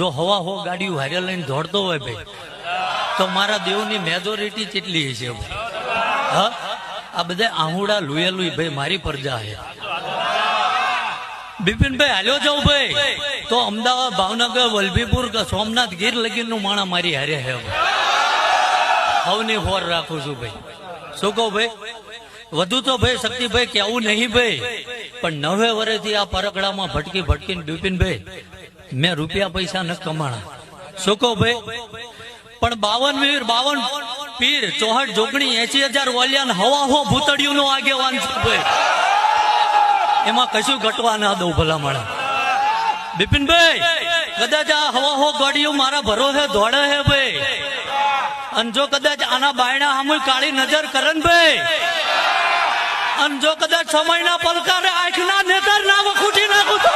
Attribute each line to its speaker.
Speaker 1: જો હવા હો ગાડીઓ હારે લઈને દોડતો હોય ભાઈ તો મારા દેવની મેજોરિટી કેટલી હશે હા આ બધા આહુડા લુયેલું ભાઈ મારી પ્રજા છે બિપિનભાઈ હાલ્યો જાઉં ભાઈ તો અમદાવાદ ભાવનગર વલભીપુર કે સોમનાથ ગીર લગીનનું માણા મારી હારે હે હવની હોર રાખું છું ભાઈ શું કહું ભાઈ વધુ તો ભાઈ શક્તિભાઈ કેવું નહીં ભાઈ પણ 9 વર્ષથી આ પરગડામાં ભટકી ભટકીને બિપિનભાઈ મેં રૂપિયા પૈસા ન કમાણા શું કહું ભાઈ પણ 52 પીર 64 જોગણી 80,000 ઓલિયાન હવા હો ભૂતડિયું નો આગેવાન છે ભાઈ એમાં કશું ઘટવા ના દઉં ભલા માણા બિપિનભાઈ કદાચ આ હવા હો ગાડીઓ મારા ભરોસે દોડે હે ભાઈ અને જો કદાચ આના બાયણા સામે કાળી નજર કરે ને ભાઈ અને જો કદાચ સમયના પલકારે આંખના નેતર ના વખૂટી નાખું તો